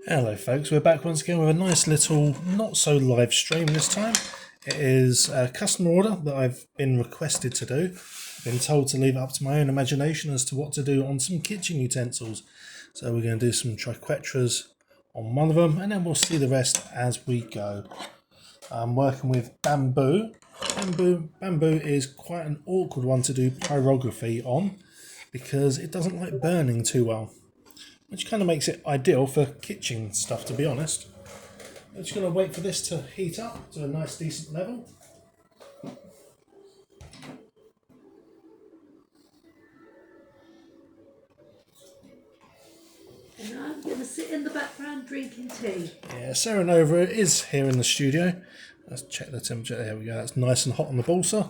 Hello folks, we're back once again with a nice little not so live stream this time. It is a customer order that I've been requested to do. I've been told to leave it up to my own imagination as to what to do on some kitchen utensils. So we're going to do some triquetras on one of them and then we'll see the rest as we go. I'm working with bamboo. Bamboo is quite an awkward one to do pyrography on because it doesn't like burning too well, which kind of makes it ideal for kitchen stuff, to be honest. I'm just going to wait for this to heat up to a nice decent level. And I'm going to sit in the background drinking tea. Yeah, Sarah Nova is here in the studio. Let's check the temperature. There we go. That's nice and hot on the balsa.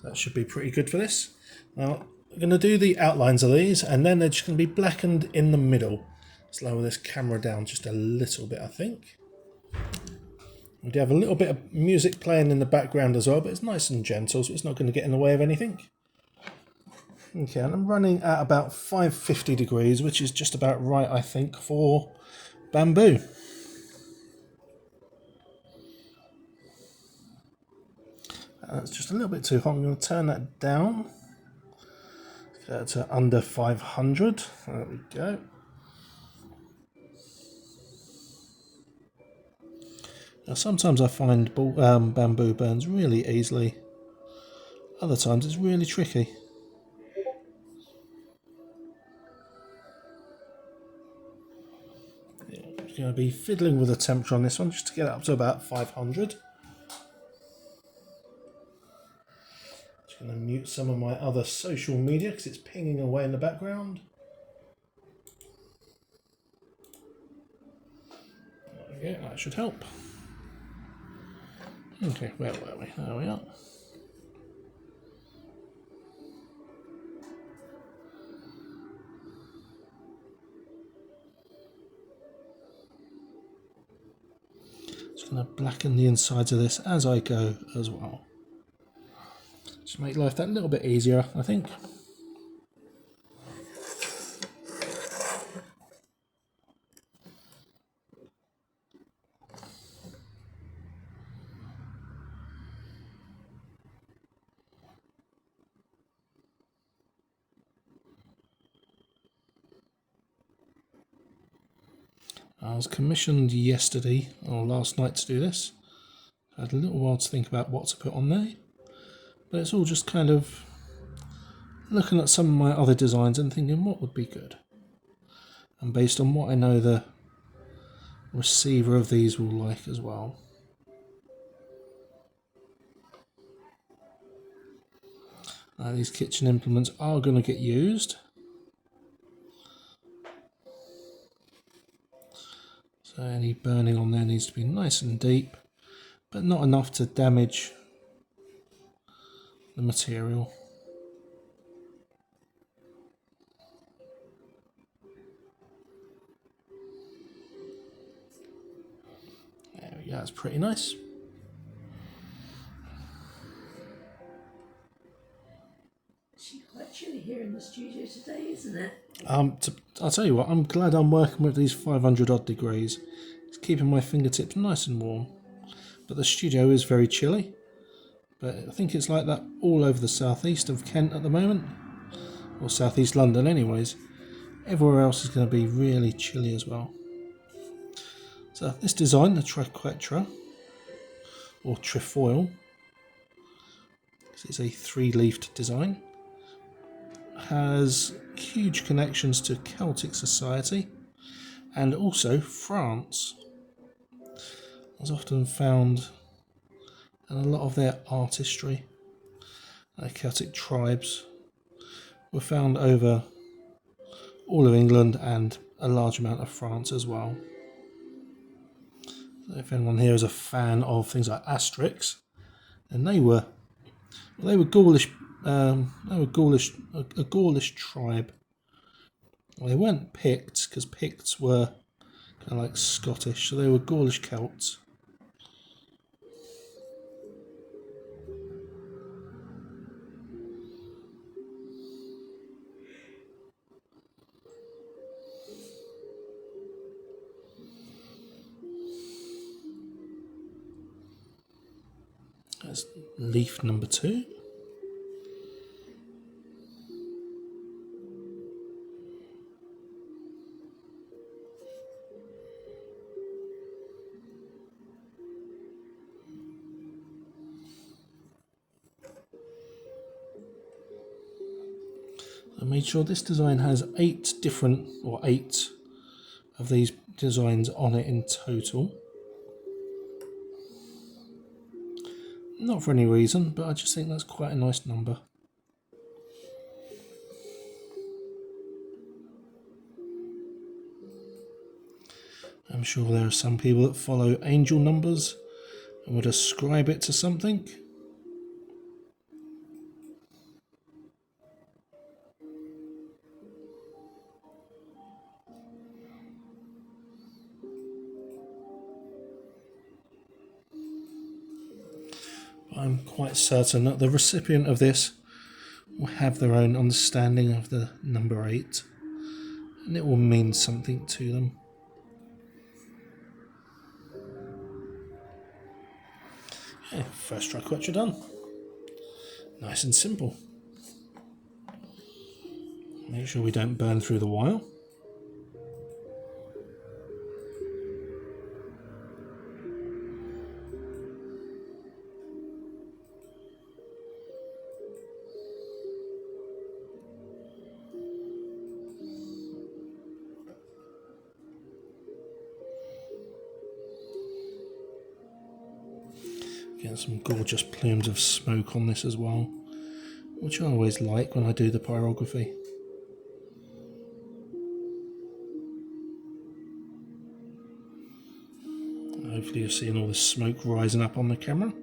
That should be pretty good for this. Now, we're going to do the outlines of these, and then they're just going to be blackened in the middle. Let's lower this camera down just a little bit, I think. We do have a little bit of music playing in the background as well, but it's nice and gentle, so it's not going to get in the way of anything. Okay, and I'm running at about 550 degrees, which is just about right, I think, for bamboo. That's just a little bit too hot. I'm going to turn that down. Get that to under 500. There we go. Now, sometimes I find bamboo burns really easily. Other times it's really tricky. Yeah, I'm just going to be fiddling with the temperature on this one just to get it up to about 500. Just going to mute some of my other social media because it's pinging away in the background. There we go, that should help. Okay, where were we? There we are. Just going to blacken the insides of this as I go as well. Just make life that little bit easier, I think. I was commissioned yesterday or last night to do this. I had a little while to think about what to put on there, but it's all just kind of looking at some of my other designs and thinking what would be good. And based on what I know the receiver of these will like as well. These kitchen implements are going to get used. So any burning on there needs to be nice and deep, but not enough to damage the material. There we go, that's pretty nice. It's quite chilly here in the studio today, isn't it? I'll tell you what, I'm glad I'm working with these 500 odd degrees. It's keeping my fingertips nice and warm. But the studio is very chilly. But I think it's like that all over the southeast of Kent at the moment. Or southeast London anyways. Everywhere else is going to be really chilly as well. So this design, the triquetra, or trefoil, it's a three-leafed design, has huge connections to Celtic society and also France. It's often found in a lot of their artistry. Celtic tribes were found over all of England and a large amount of France as well. So if anyone here is a fan of things like Asterix, and they were Gaulish. A Gaulish tribe. Well, they weren't Picts because Picts were kind of like Scottish, so they were Gaulish Celts. That's leaf number 2. I made sure this design has 8 of these designs on it in total. Not for any reason, but I just think that's quite a nice number. I'm sure there are some people that follow angel numbers and would ascribe it to something. I'm quite certain that the recipient of this will have their own understanding of the number 8, and it will mean something to them. Okay, first dry quetcher done. Nice and simple. Make sure we don't burn through the wire. Get some gorgeous plumes of smoke on this as well, which I always like when I do the pyrography. Hopefully you're seeing all the smoke rising up on the camera.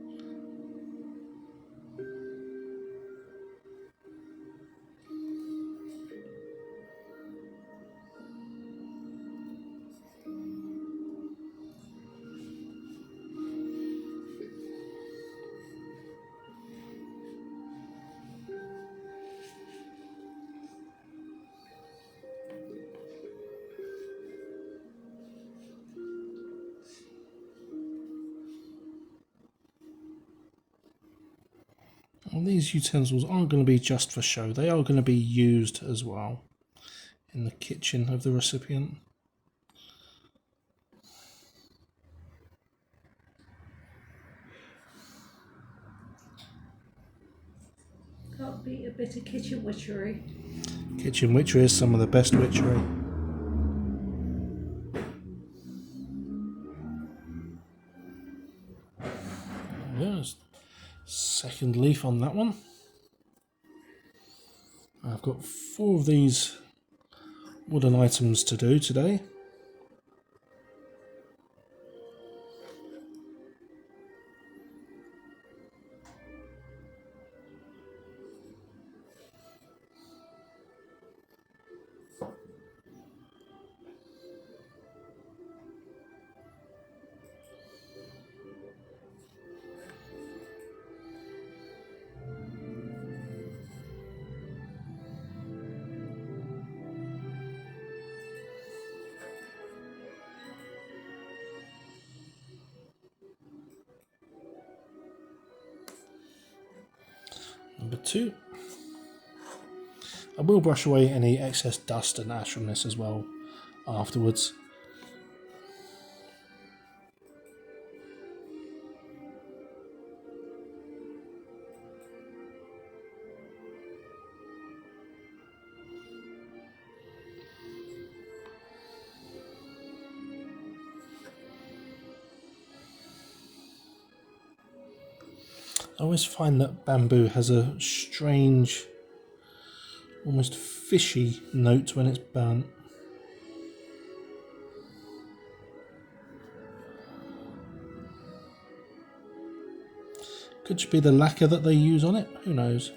And these utensils aren't going to be just for show, they are going to be used as well in the kitchen of the recipient. Can't beat a bit of kitchen witchery. Kitchen witchery is some of the best witchery. Yes, second leaf on that one. I've got 4 of these wooden items to do today. Number 2. I will brush away any excess dust and ash from this as well afterwards. I always find that bamboo has a strange, almost fishy note when it's burnt. Could just be the lacquer that they use on it, who knows?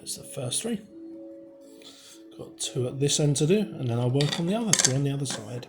That's the first 3. Got 2 at this end to do, and then I'll work on the other 2 on the other side.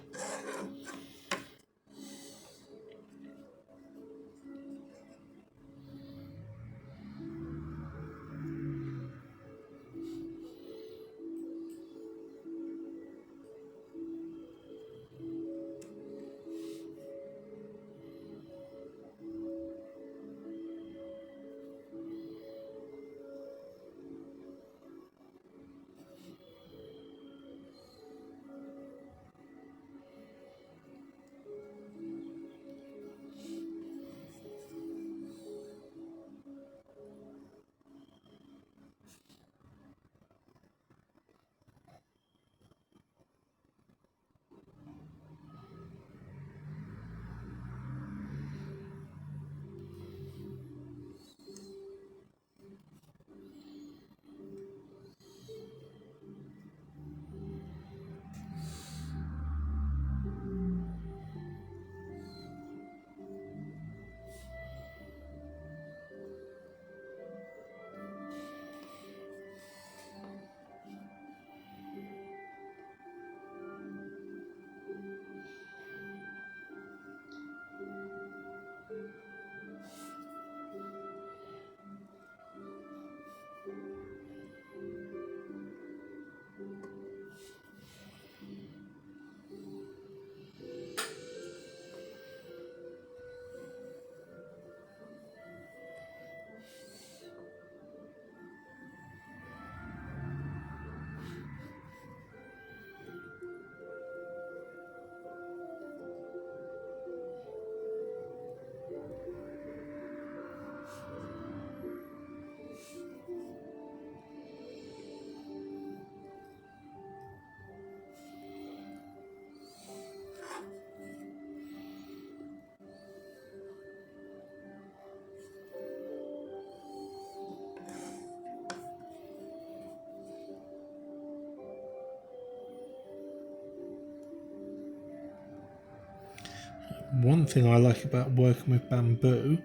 One thing I like about working with bamboo,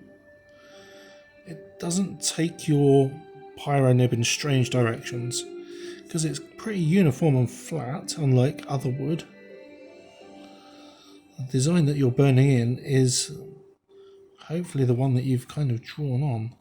it doesn't take your pyro nib in strange directions because it's pretty uniform and flat, unlike other wood. The design that you're burning in is hopefully the one that you've kind of drawn on.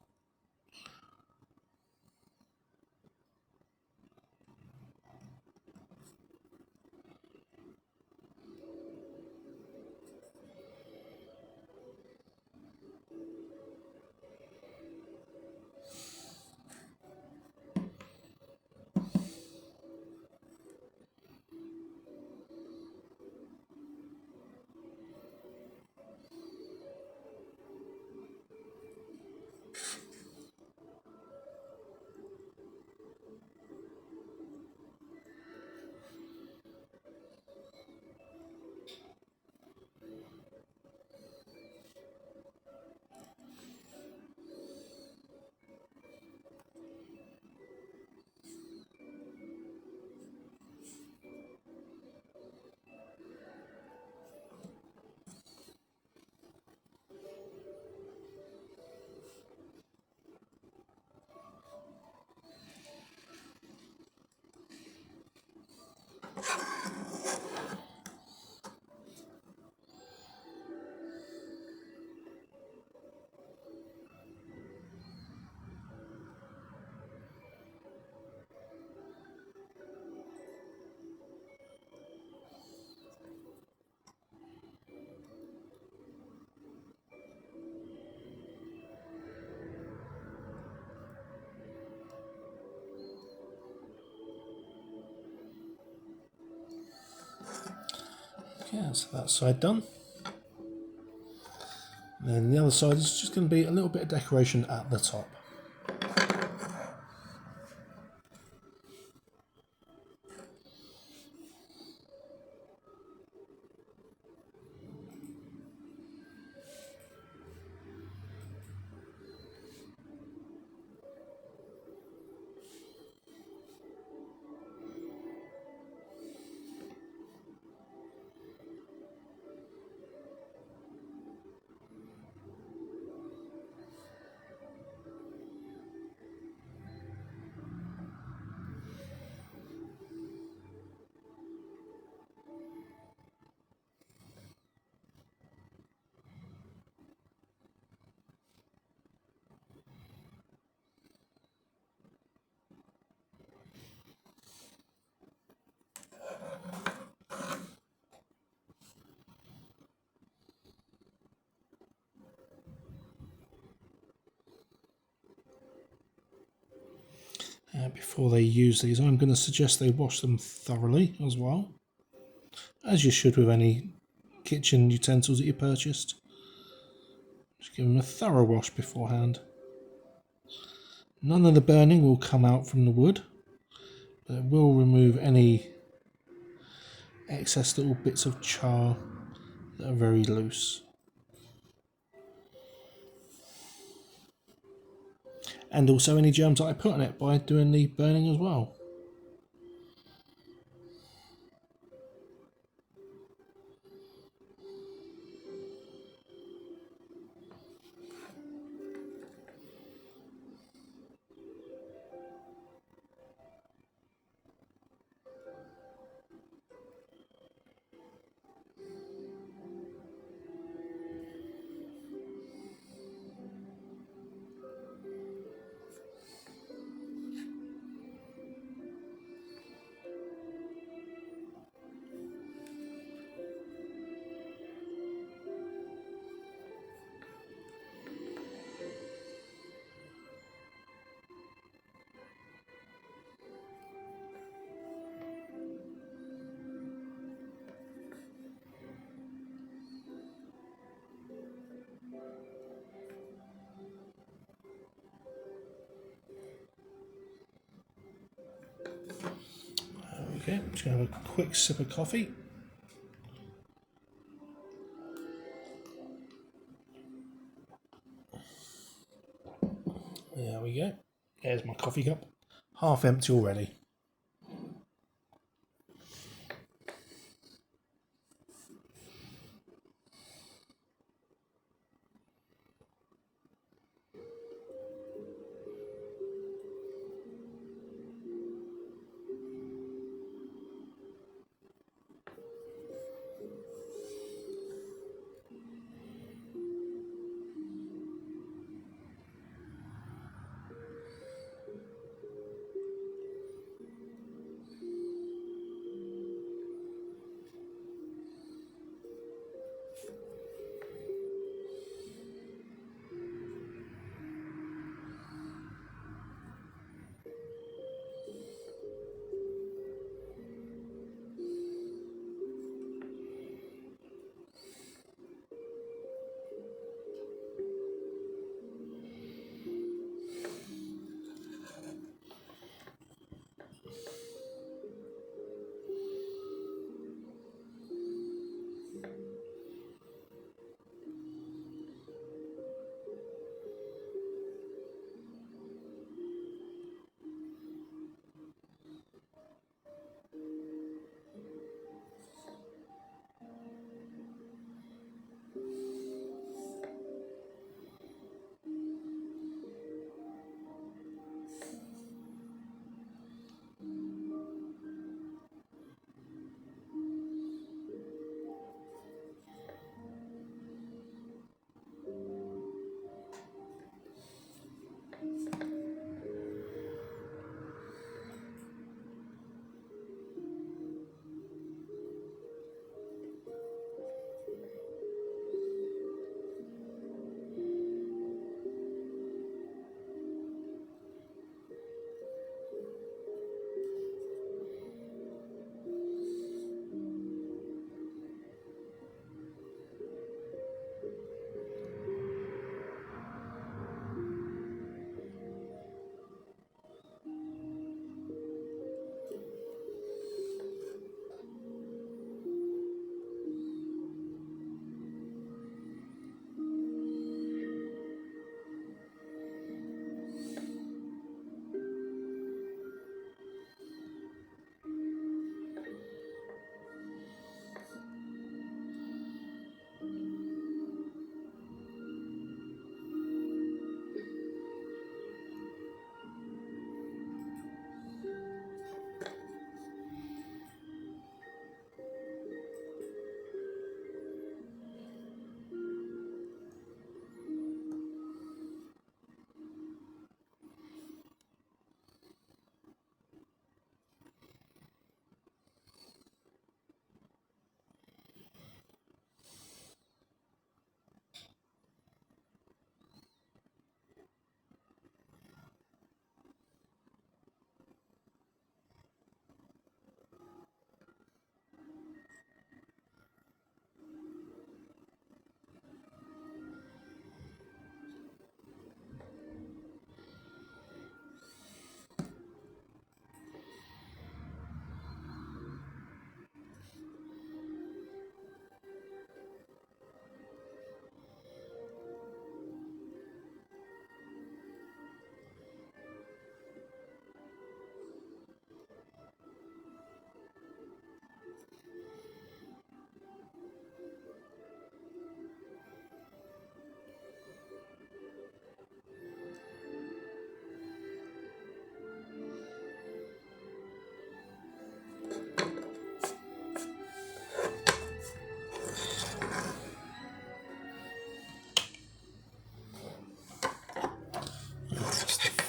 Yeah, so that side done. And the other side is just going to be a little bit of decoration at the top. before they use these, I'm going to suggest they wash them thoroughly as well, as you should with any kitchen utensils that you purchased. Just give them a thorough wash beforehand. None of the burning will come out from the wood, but it will remove any excess little bits of char that are very loose. And also any germs that I put on it by doing the burning as well. Okay, I'm just going to have a quick sip of coffee. There we go. There's my coffee cup. Half empty already.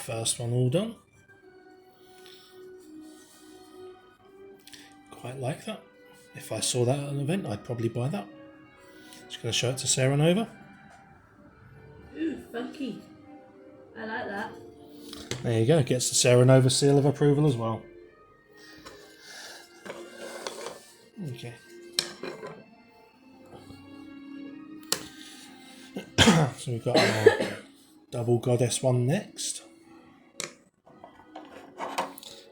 first one all done. Quite like that. If I saw that at an event, I'd probably buy that. Just going to show it to Sarah Nova. Ooh, funky. I like that. There you go. Gets the Sarah Nova seal of approval as well. Okay. So we've got our double goddess one next.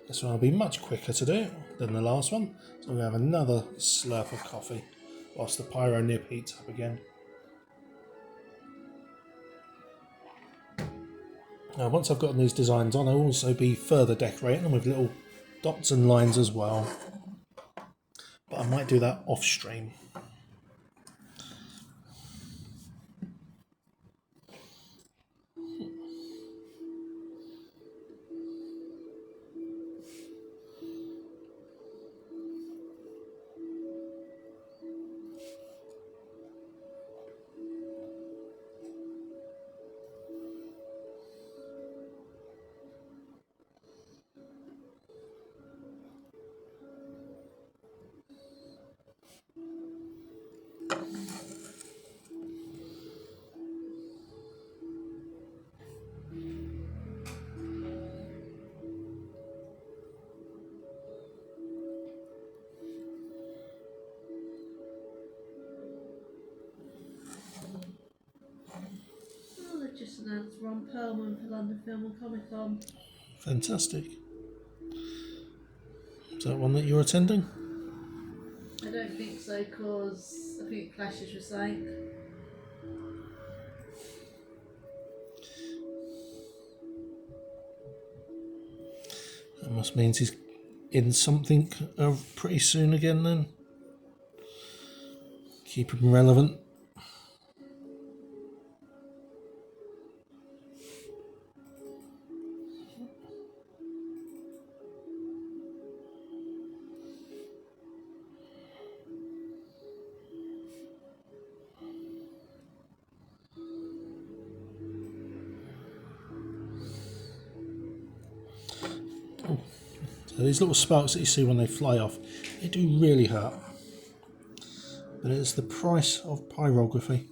This one will be much quicker to do than the last one. So we have another slurp of coffee whilst the pyro nib heats up again. Now once I've gotten these designs on, I'll also be further decorating them with little dots and lines as well. But I might do that off stream. Oh, they've just announced Ron Perlman for London Film and Comic Con. Fantastic. Is that one that you're attending? I don't think so, because I think Clashes were saying. That must mean he's in something pretty soon again then. Keep him relevant. So these little sparks that you see when they fly off, they do really hurt. But it's the price of pyrography.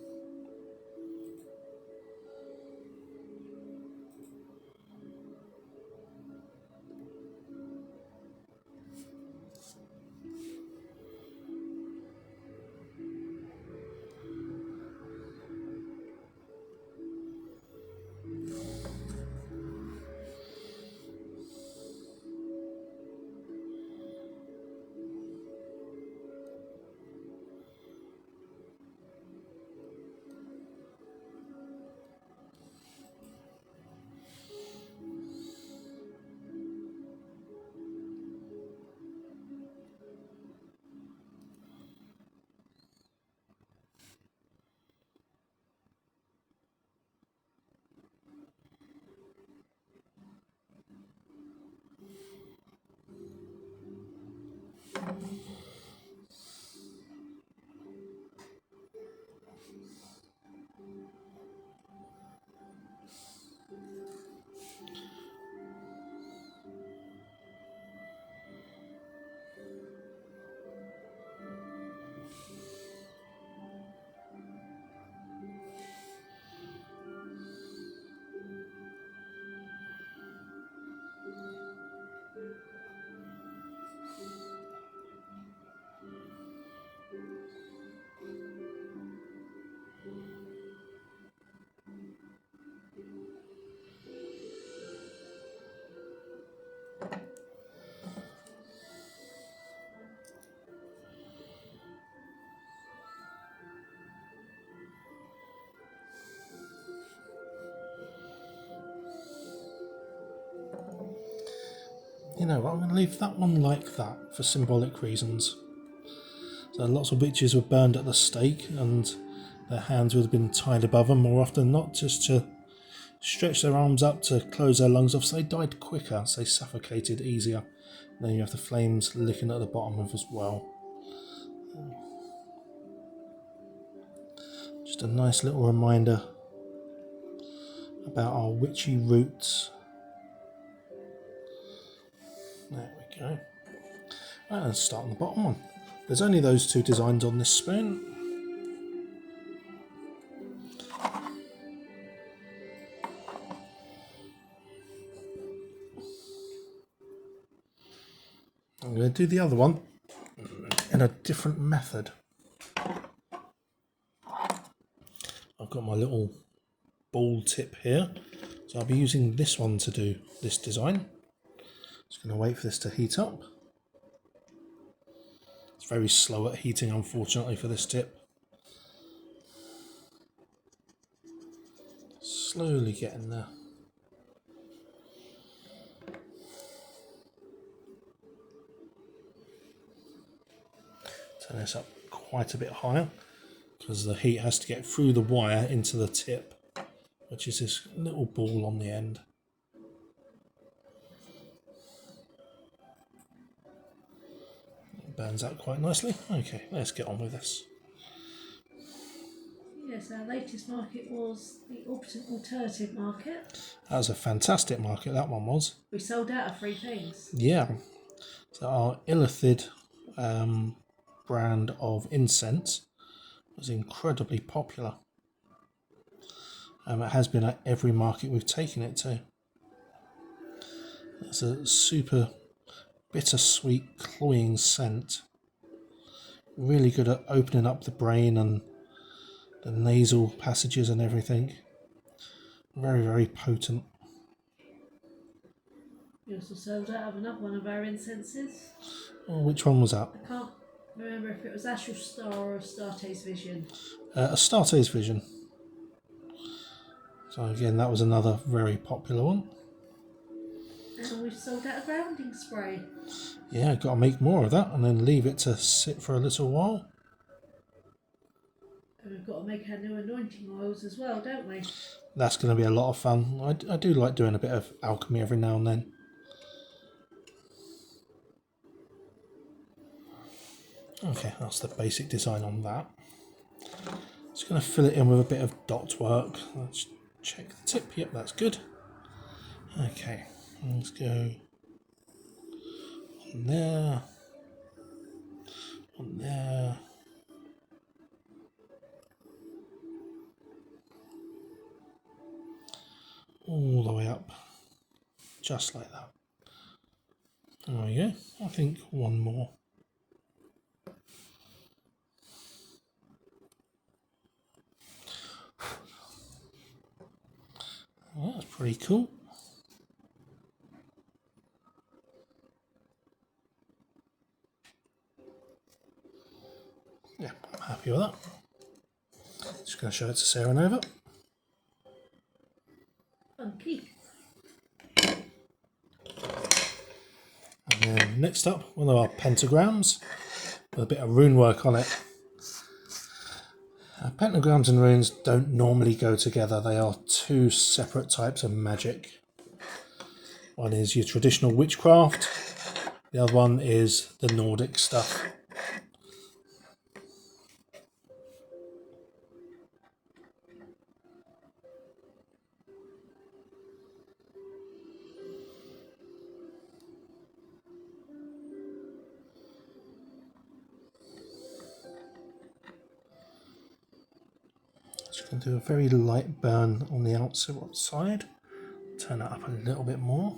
You know what, I'm going to leave that one like that for symbolic reasons. So lots of witches were burned at the stake and their hands would have been tied above them more often than not, just to stretch their arms up to close their lungs off, so they died quicker, so they suffocated easier. And then you have the flames licking at the bottom of as well. Just a nice little reminder about our witchy roots Go. Right, let's start on the bottom one. There's only those two designs on this spoon. I'm going to do the other one in a different method. I've got my little ball tip here, so I'll be using this one to do this design. Just going to wait for this to heat up. It's very slow at heating, unfortunately, for this tip. Slowly getting there. Turn this up quite a bit higher because the heat has to get through the wire into the tip, which is this little ball on the end. It burns out quite nicely. Okay, let's get on with this. Yes, our latest market was the Orbital Alternative Market. That was a fantastic market, that one was. We sold out of 3 things. Yeah. So our Illithid brand of incense was incredibly popular. It has been at every market we've taken it to. It's a super bittersweet, cloying scent. Really good at opening up the brain and the nasal passages and everything. Very, very potent. We also sold out of another one of our incenses. Oh, which one was that? I can't remember if it was Astral Star or Astarte's Vision. Astarte's Vision. So again, that was another very popular one. And we've sold out of grounding spray. Yeah, got to make more of that and then leave it to sit for a little while. And we've got to make our new anointing oils as well, don't we? That's going to be a lot of fun. I do like doing a bit of alchemy every now and then. Okay, that's the basic design on that. Just going to fill it in with a bit of dot work. Let's check the tip. Yep, that's good. Okay, let's go on there, on there. All the way up, just like that. There we go. I think one more. Well, that's pretty cool. Yeah, I'm happy with that. Just going to show it to Sarah Nova. Funky. And then next up, one of our pentagrams with a bit of rune work on it. Pentagrams and runes don't normally go together. They are two separate types of magic. One is your traditional witchcraft. The other one is the Nordic stuff. Just going to do a very light burn on the outside. Turn it up a little bit more.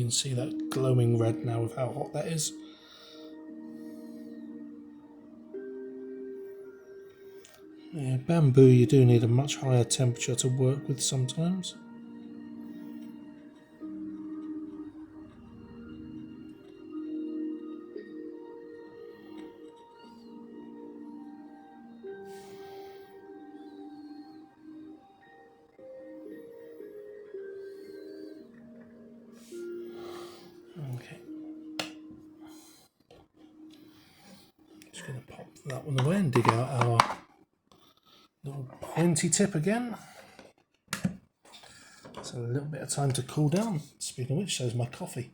can see that glowing red now with how hot that is. Yeah, bamboo you do need a much higher temperature to work with sometimes. Okay. Just going to pop that one away and dig out our little pointy tip again. So a little bit of time to cool down. Speaking of which, so's my coffee.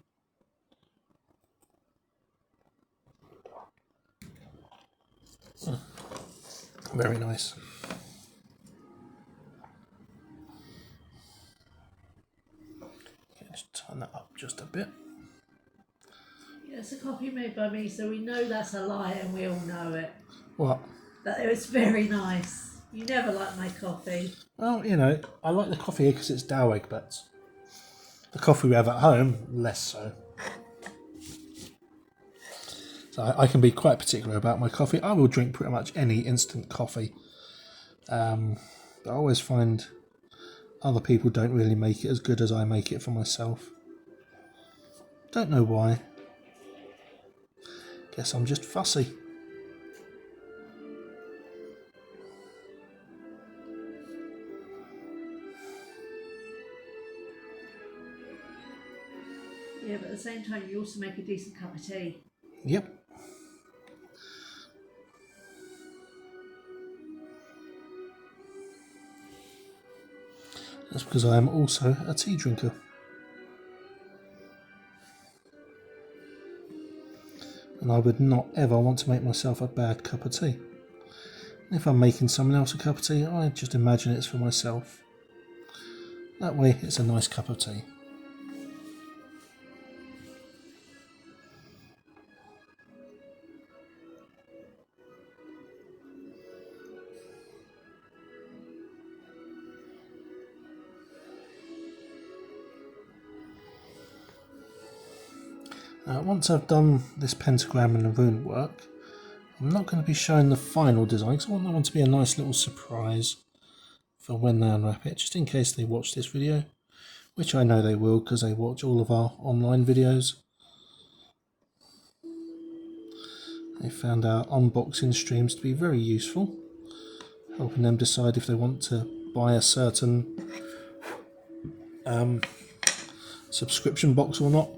Very nice. Okay, just turn that up just a bit. Yeah, it's a coffee made by me, so we know that's a lie and we all know it. What? That it was very nice. You never like my coffee. Well, you know, I like the coffee here because it's Douwe, but the coffee we have at home, less so. So I can be quite particular about my coffee. I will drink pretty much any instant coffee. But I always find other people don't really make it as good as I make it for myself. Don't know why. Guess I'm just fussy. Yeah, but at the same time, you also make a decent cup of tea. Yep. That's because I am also a tea drinker. And I would not ever want to make myself a bad cup of tea. If I'm making someone else a cup of tea, I just imagine it's for myself. That way it's a nice cup of tea. Once I've done this pentagram and the rune work, I'm not going to be showing the final design because I want that one to be a nice little surprise for when they unwrap it, just in case they watch this video, which I know they will because they watch all of our online videos. They found our unboxing streams to be very useful, helping them decide if they want to buy a certain subscription box or not.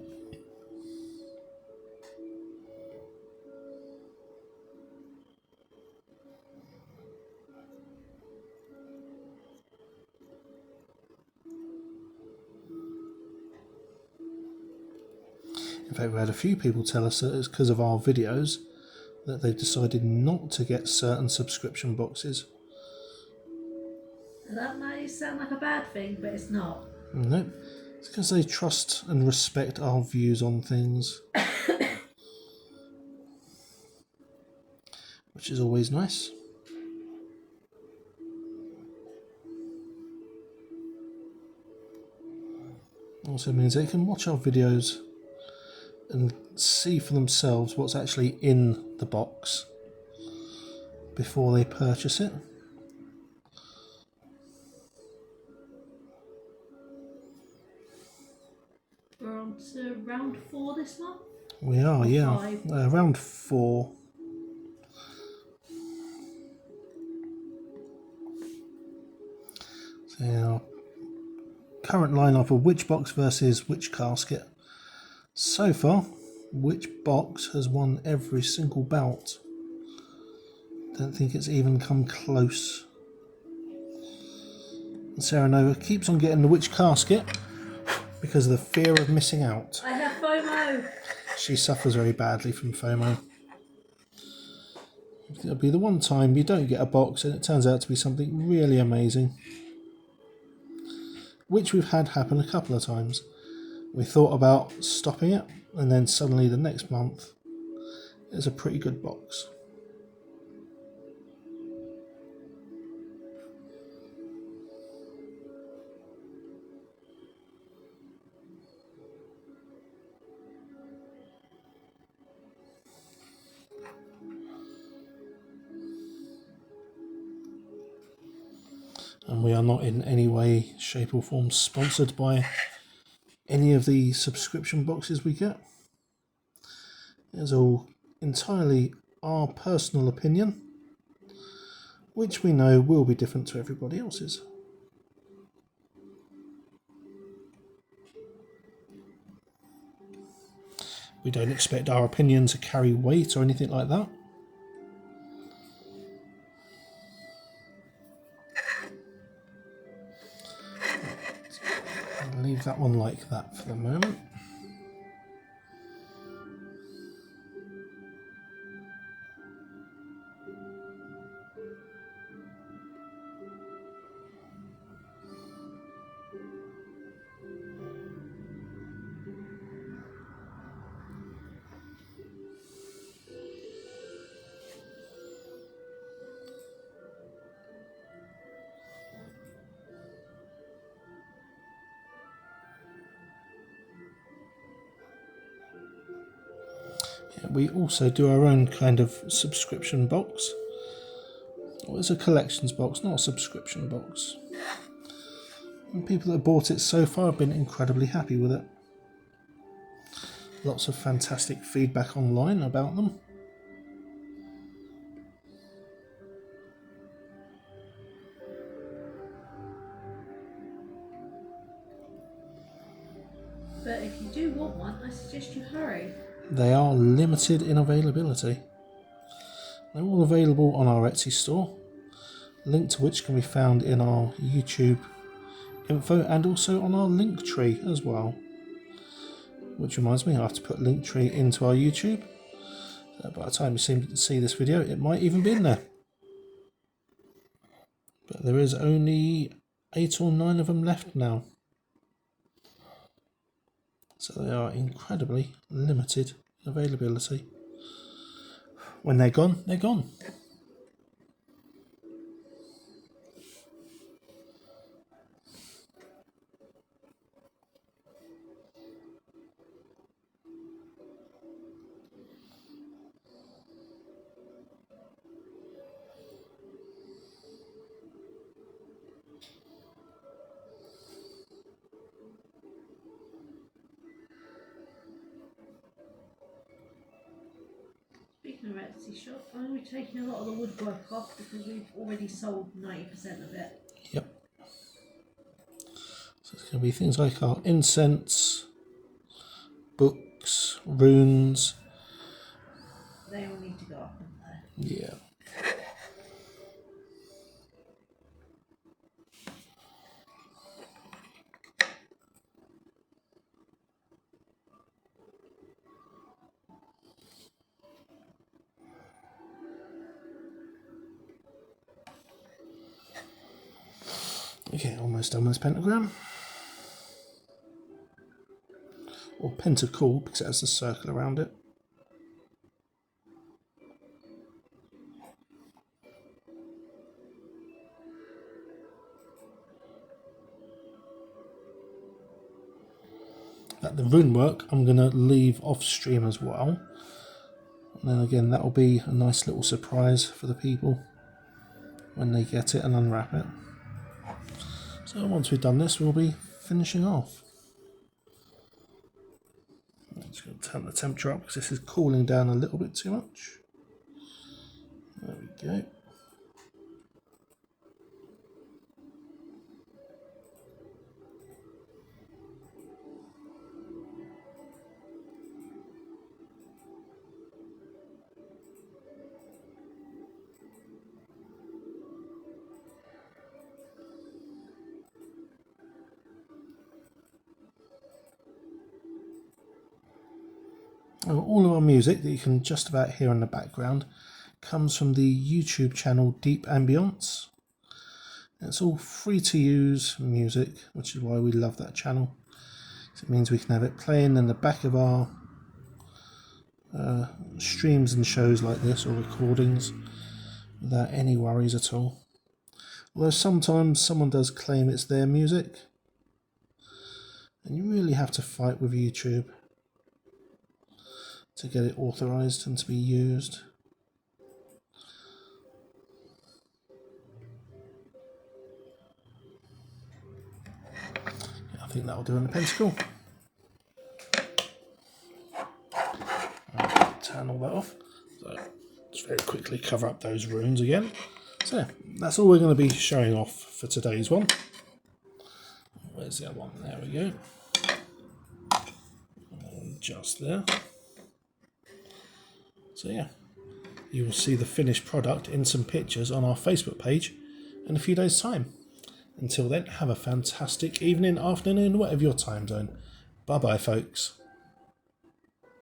In fact, we had a few people tell us that it's because of our videos that they've decided not to get certain subscription boxes. That may sound like a bad thing, but it's not. No, it's because they trust and respect our views on things, which is always nice. Also means they can watch our videos and see for themselves what's actually in the box before they purchase it. We're on to round 4 this month. We are, yeah. 5. Round 4. So our current lineup of which box versus which casket. So far, which box has won every single bout. Don't think it's even come close. And Sarah Nova keeps on getting the witch casket because of the fear of missing out. I have FOMO. She suffers very badly from FOMO. It'll be the one time you don't get a box and it turns out to be something really amazing. Which we've had happen a couple of times. We thought about stopping it and then suddenly the next month it's a pretty good box. and we are not in any way, shape or form sponsored by any of the subscription boxes we get. It's all entirely our personal opinion, which we know will be different to everybody else's. We don't expect our opinion to carry weight or anything like that. I'll leave that one like that for the moment. We also do our own kind of subscription box. Well, it's a collections box, not a subscription box. And people that have bought it so far have been incredibly happy with it. Lots of fantastic feedback online about them. But if you do want one, I suggest you hurry. They are limited in availability. They're all available on our Etsy store, link to which can be found in our YouTube info and also on our link tree as well. Which reminds me, I have to put link tree into our YouTube. By the time you see this video, it might even be in there. But there is only 8 or 9 of them left now. So they are incredibly limited in availability. When they're gone, they're gone. Speaking of Etsy shop, I'm going to be taking a lot of the woodwork off because we've already sold 90% of it. Yep. So it's going to be things like our incense, books, runes. They all need to go up, don't they? Yeah. Okay, almost done with this pentagram. Or pentacle, because it has a circle around it. The rune work I'm going to leave off stream as well. And then again, that will be a nice little surprise for the people when they get it and unwrap it. So once we've done this, we'll be finishing off. I'm just going to turn the temperature up because this is cooling down a little bit too much. There we go. All of our music that you can just about hear in the background comes from the YouTube channel Deep Ambience. It's all free to use music, which is why we love that channel. It means we can have it playing in the back of our streams and shows like this, or recordings, without any worries at all. Although sometimes someone does claim it's their music, and you really have to fight with YouTube to get it authorized and to be used. think that'll do on the pentacle. Turn all that off. So just very quickly cover up those runes again. So yeah, that's all we're going to be showing off for today's one. Where's the other one? There we go. Just there. So yeah, you will see the finished product in some pictures on our Facebook page in a few days' time. Until then, have a fantastic evening, afternoon, whatever your time zone. Bye bye, folks.